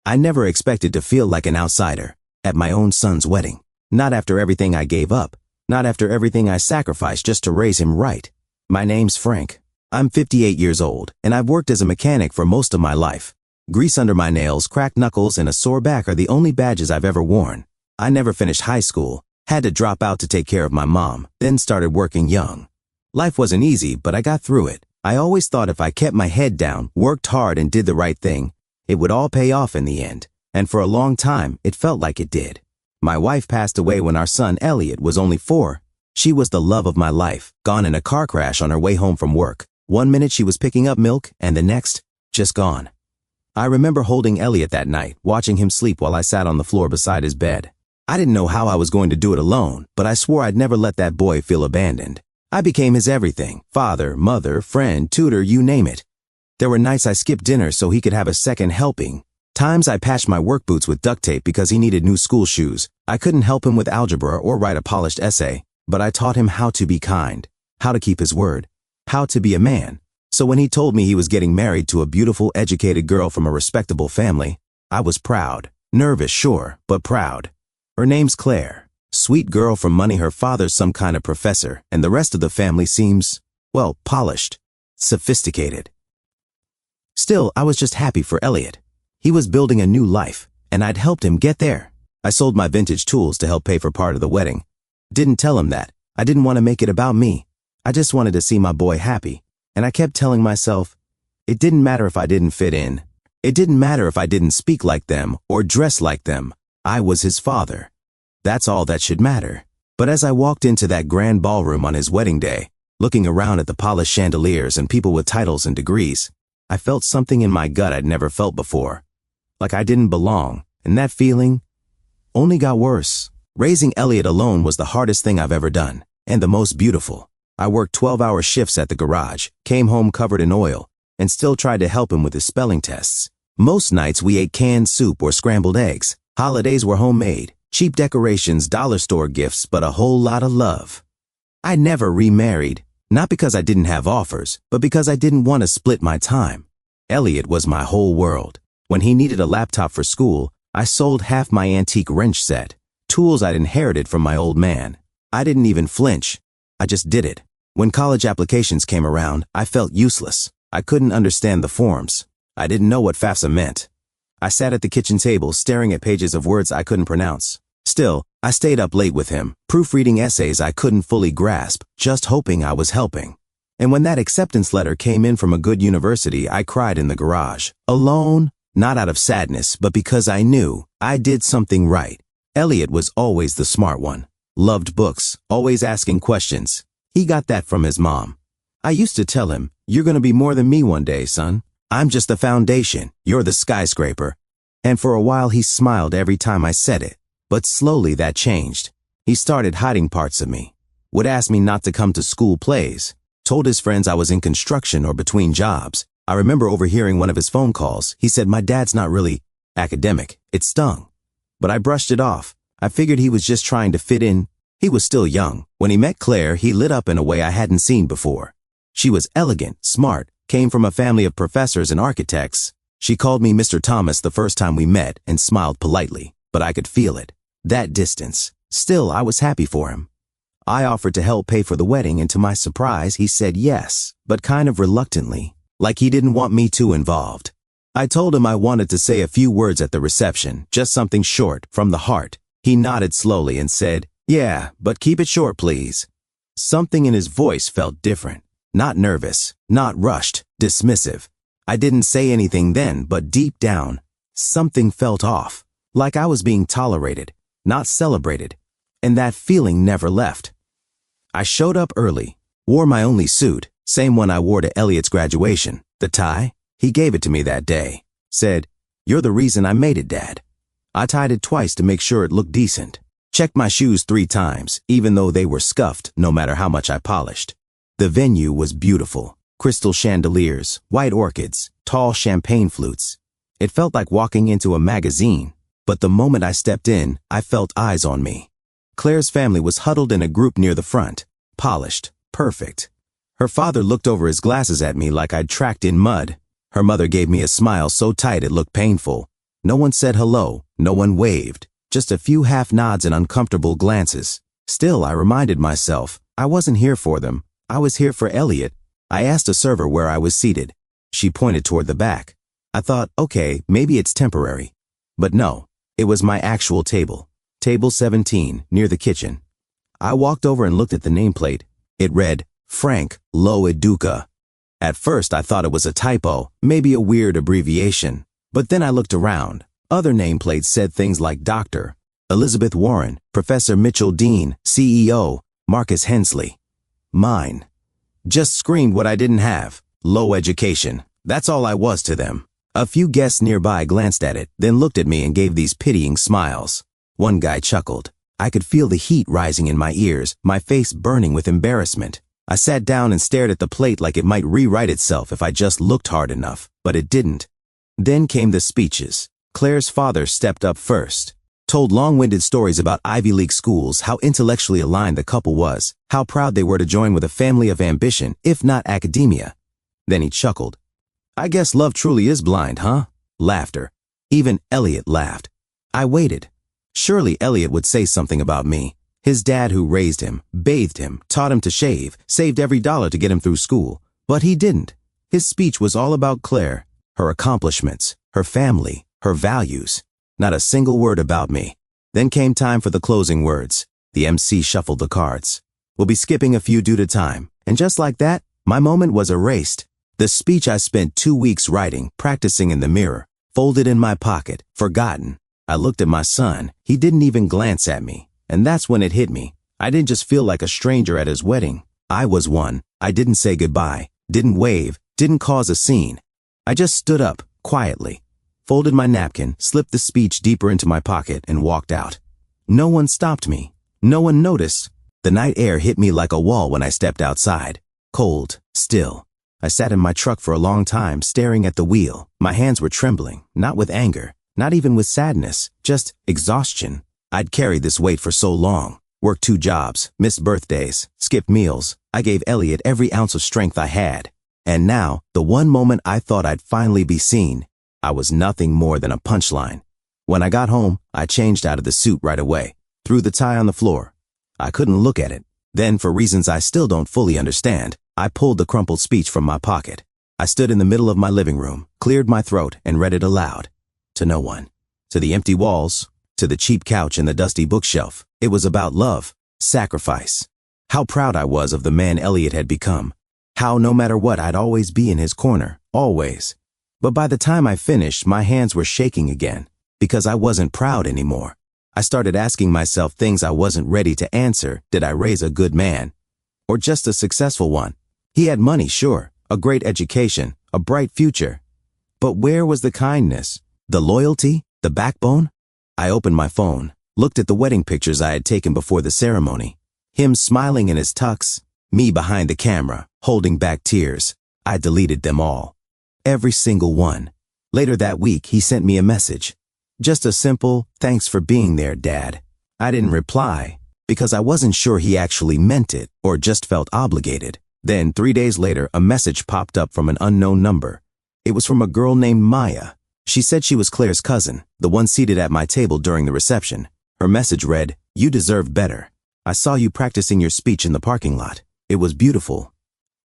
I never expected to feel like an outsider at my own son's wedding. Not after everything I gave up. Not after everything I sacrificed just to raise him right. My name's Frank. I'm 58 years old, and I've worked as a mechanic for most of my life. Grease under my nails, cracked knuckles, and a sore back are the only badges I've ever worn. I never finished high school, had to drop out to take care of my mom, then started working young. Life wasn't easy, but I got through it. I always thought if I kept my head down, worked hard, and did the right thing, it would all pay off in the end. And for a long time, it felt like it did. My wife passed away when our son Elliot was only 4. She was the love of my life, gone in a car crash on her way home from work. One minute she was picking up milk, and the next, just gone. I remember holding Elliot that night, watching him sleep while I sat on the floor beside his bed. I didn't know how I was going to do it alone, but I swore I'd never let that boy feel abandoned. I became his everything: father, mother, friend, tutor, you name it. There were nights I skipped dinner so he could have a second helping. Times I patched my work boots with duct tape because he needed new school shoes. I couldn't help him with algebra or write a polished essay, but I taught him how to be kind, how to keep his word, how to be a man. So when he told me he was getting married to a beautiful, educated girl from a respectable family, I was proud. Nervous, sure, but proud. Her name's Claire. Sweet girl from money, her father's some kind of professor, and the rest of the family seems, well, polished, sophisticated. Still, I was just happy for Elliot. He was building a new life, and I'd helped him get there. I sold my vintage tools to help pay for part of the wedding. Didn't tell him that. I didn't want to make it about me. I just wanted to see my boy happy. And I kept telling myself, it didn't matter if I didn't fit in. It didn't matter if I didn't speak like them or dress like them. I was his father. That's all that should matter. But as I walked into that grand ballroom on his wedding day, looking around at the polished chandeliers and people with titles and degrees, I felt something in my gut I'd never felt before. Like I didn't belong, and that feeling only got worse. Raising Elliot alone was the hardest thing I've ever done, and the most beautiful. I worked 12-hour shifts at the garage, came home covered in oil, and still tried to help him with his spelling tests. Most nights we ate canned soup or scrambled eggs. Holidays were homemade, cheap decorations, dollar store gifts, but a whole lot of love. I never remarried, not because I didn't have offers, but because I didn't want to split my time. Elliot was my whole world. When he needed a laptop for school, I sold half my antique wrench set, tools I'd inherited from my old man. I didn't even flinch. I just did it. When college applications came around, I felt useless. I couldn't understand the forms. I didn't know what FAFSA meant. I sat at the kitchen table staring at pages of words I couldn't pronounce. Still, I stayed up late with him, proofreading essays I couldn't fully grasp, just hoping I was helping. And when that acceptance letter came in from a good university, I cried in the garage. Alone, not out of sadness, but because I knew I did something right. Elliot was always the smart one. Loved books, always asking questions. He got that from his mom. I used to tell him, "You're going to be more than me one day, son. I'm just the foundation. You're the skyscraper." And for a while he smiled every time I said it. But slowly that changed. He started hiding parts of me. Would ask me not to come to school plays. Told his friends I was in construction or between jobs. I remember overhearing one of his phone calls. He said, "My dad's not really academic." It stung. But I brushed it off. I figured he was just trying to fit in. He was still young. When he met Claire, he lit up in a way I hadn't seen before. She was elegant, smart, came from a family of professors and architects. She called me Mr. Thomas the first time we met and smiled politely, but I could feel it. That distance. Still, I was happy for him. I offered to help pay for the wedding, and to my surprise, he said yes, but kind of reluctantly, like he didn't want me too involved. I told him I wanted to say a few words at the reception, just something short, from the heart. He nodded slowly and said, "Yeah, but keep it short, please." Something in his voice felt different. Not nervous, not rushed, dismissive. I didn't say anything then, but deep down, something felt off. Like I was being tolerated, not celebrated. And that feeling never left. I showed up early, wore my only suit, same one I wore to Elliot's graduation. The tie? He gave it to me that day. Said, "You're the reason I made it, Dad." I tied it twice to make sure it looked decent. Checked my shoes 3 times, even though they were scuffed no matter how much I polished. The venue was beautiful. Crystal chandeliers, white orchids, tall champagne flutes. It felt like walking into a magazine. But the moment I stepped in, I felt eyes on me. Claire's family was huddled in a group near the front, polished, perfect. Her father looked over his glasses at me like I'd tracked in mud. Her mother gave me a smile so tight it looked painful. No one said hello, no one waved, just a few half nods and uncomfortable glances. Still, I reminded myself, I wasn't here for them. I was here for Elliot. I asked a server where I was seated. She pointed toward the back. I thought, okay, maybe it's temporary. But no, it was my actual table. Table 17, near the kitchen. I walked over and looked at the nameplate. It read, Frank Lo Educa. At first, I thought it was a typo, maybe a weird abbreviation. But then I looked around. Other nameplates said things like Dr. Elizabeth Warren, Professor Mitchell Dean, CEO, Marcus Hensley. Mine just screamed what I didn't have. Low education. That's all I was to them. A few guests nearby glanced at it, then looked at me and gave these pitying smiles. One guy chuckled. I could feel the heat rising in my ears, my face burning with embarrassment. I sat down and stared at the plate like it might rewrite itself if I just looked hard enough, but it didn't. Then came the speeches. Claire's father stepped up first, told long-winded stories about Ivy League schools, how intellectually aligned the couple was, how proud they were to join with a family of ambition, if not academia. Then he chuckled. I guess love truly is blind, huh? Laughter. Even Elliot laughed. I waited. Surely Elliot would say something about me. His dad who raised him, bathed him, taught him to shave, saved every dollar to get him through school. But he didn't. His speech was all about Claire, her accomplishments, her family, her values. Not a single word about me. Then came time for the closing words. The MC shuffled the cards. We'll be skipping a few due to time. And just like that, my moment was erased. The speech I spent 2 weeks writing, practicing in the mirror, folded in my pocket, forgotten. I looked at my son. He didn't even glance at me. And that's when it hit me. I didn't just feel like a stranger at his wedding. I was one. I didn't say goodbye, didn't wave, didn't cause a scene. I just stood up, quietly, folded my napkin, slipped the speech deeper into my pocket, and walked out. No one stopped me. No one noticed. The night air hit me like a wall when I stepped outside. Cold, still. I sat in my truck for a long time, staring at the wheel. My hands were trembling, not with anger, not even with sadness, just exhaustion. I'd carried this weight for so long. Worked 2 jobs, missed birthdays, skipped meals. I gave Elliot every ounce of strength I had. And now, the one moment I thought I'd finally be seen, I was nothing more than a punchline. When I got home, I changed out of the suit right away, threw the tie on the floor. I couldn't look at it. Then, for reasons I still don't fully understand, I pulled the crumpled speech from my pocket. I stood in the middle of my living room, cleared my throat, and read it aloud. To no one. To the empty walls, to the cheap couch and the dusty bookshelf. It was about love, sacrifice. How proud I was of the man Elliot had become. How no matter what I'd always be in his corner, always. But by the time I finished, my hands were shaking again, because I wasn't proud anymore. I started asking myself things I wasn't ready to answer. Did I raise a good man? Or just a successful one? He had money, sure, a great education, a bright future. But where was the kindness, the loyalty, the backbone? I opened my phone, looked at the wedding pictures I had taken before the ceremony. Him smiling in his tux, me behind the camera, holding back tears. I deleted them all. Every single one. Later that week, he sent me a message. Just a simple, thanks for being there, Dad. I didn't reply, because I wasn't sure he actually meant it or just felt obligated. Then, 3 days later, a message popped up from an unknown number. It was from a girl named Maya. She said she was Claire's cousin, the one seated at my table during the reception. Her message read, "You deserve better. I saw you practicing your speech in the parking lot. It was beautiful."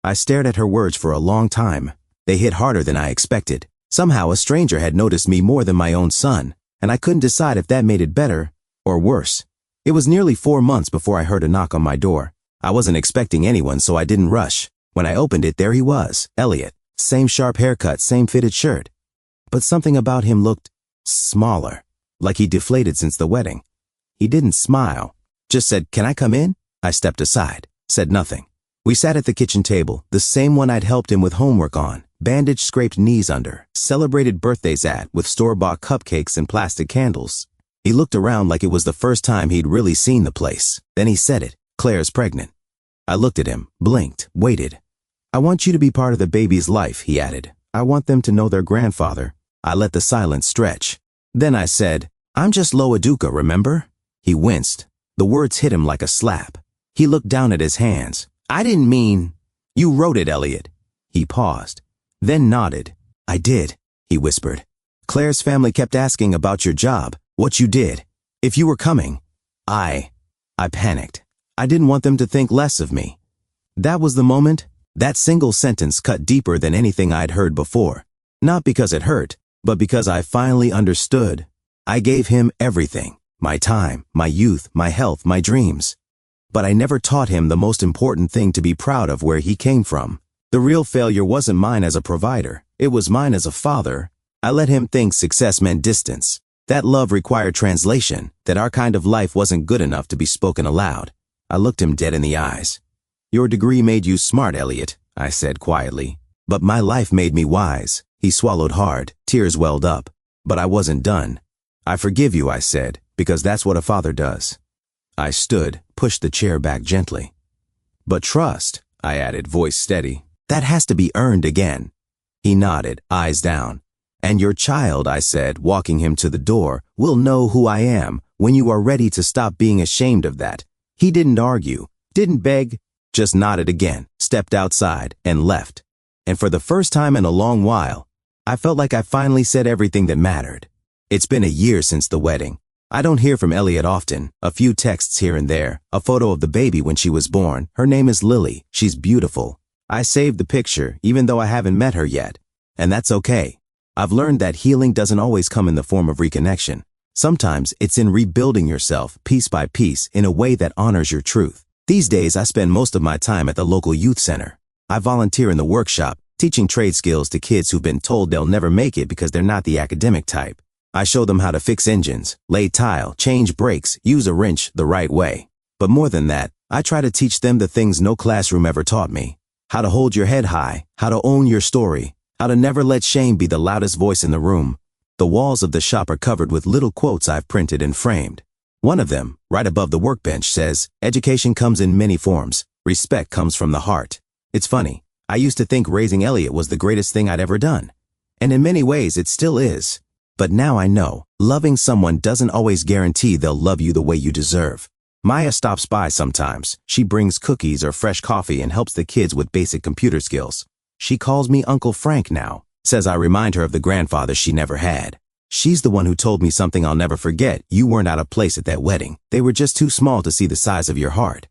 I stared at her words for a long time. They hit harder than I expected. Somehow a stranger had noticed me more than my own son, and I couldn't decide if that made it better or worse. It was nearly 4 months before I heard a knock on my door. I wasn't expecting anyone, so I didn't rush. When I opened it, there he was, Elliot. Same sharp haircut, same fitted shirt. But something about him looked smaller, like he deflated since the wedding. He didn't smile, just said, "Can I come in?" I stepped aside, said nothing. We sat at the kitchen table, the same one I'd helped him with homework on, bandaged scraped knees under, celebrated birthdays at with store-bought cupcakes and plastic candles. He looked around like it was the first time he'd really seen the place. Then he said it, "Claire's pregnant." I looked at him, blinked, waited. "I want you to be part of the baby's life," he added. "I want them to know their grandfather." I let the silence stretch. Then I said, "I'm just Lo Educa, remember?" He winced. The words hit him like a slap. He looked down at his hands. "I didn't mean—" "You wrote it, Elliot." He paused, then nodded. "I did," he whispered. Claire's family kept asking about your job, what you did, if you were coming. I panicked. I didn't want them to think less of me. That was the moment. That single sentence cut deeper than anything I'd heard before. Not because it hurt, but because I finally understood. I gave him everything. My time, my youth, my health, my dreams. But I never taught him the most important thing to be proud of, where he came from. The real failure wasn't mine as a provider. It was mine as a father. I let him think success meant distance. That love required translation, that our kind of life wasn't good enough to be spoken aloud. I looked him dead in the eyes. Your degree made you smart, Elliot, I said quietly. But my life made me wise. He swallowed hard, tears welled up. But I wasn't done. I forgive you, I said, because that's what a father does. I stood, pushed the chair back gently. But trust, I added, voice steady, that has to be earned again. He nodded, eyes down. And your child, I said, walking him to the door, will know who I am when you are ready to stop being ashamed of that. He didn't argue, didn't beg, just nodded again, stepped outside, and left. And for the first time in a long while, I felt like I finally said everything that mattered. It's been a year since the wedding. I don't hear from Elliot often, a few texts here and there, a photo of the baby when she was born. Her name is Lily. She's beautiful. I saved the picture, even though I haven't met her yet. And that's okay. I've learned that healing doesn't always come in the form of reconnection. Sometimes it's in rebuilding yourself, piece by piece, in a way that honors your truth. These days, I spend most of my time at the local youth center. I volunteer in the workshop, teaching trade skills to kids who've been told they'll never make it because they're not the academic type. I show them how to fix engines, lay tile, change brakes, use a wrench the right way. But more than that, I try to teach them the things no classroom ever taught me. How to hold your head high, how to own your story, how to never let shame be the loudest voice in the room. The walls of the shop are covered with little quotes I've printed and framed. One of them, right above the workbench, says, "Education comes in many forms. Respect comes from the heart." It's funny. I used to think raising Elliot was the greatest thing I'd ever done. And in many ways, it still is. But now I know, loving someone doesn't always guarantee they'll love you the way you deserve. Maya stops by sometimes. She brings cookies or fresh coffee and helps the kids with basic computer skills. She calls me Uncle Frank now, says I remind her of the grandfather she never had. She's the one who told me something I'll never forget. You weren't out of place at that wedding. They were just too small to see the size of your heart.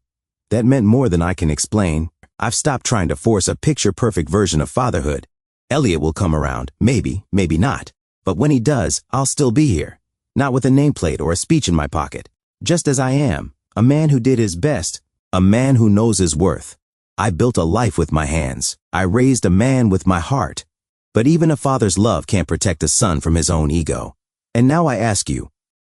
That meant more than I can explain. I've stopped trying to force a picture-perfect version of fatherhood. Elliot will come around, maybe, maybe not. But when he does, I'll still be here. Not with a nameplate or a speech in my pocket. Just as I am, a man who did his best, a man who knows his worth. I built a life with my hands. I raised a man with my heart. But even a father's love can't protect a son from his own ego. And now I ask you,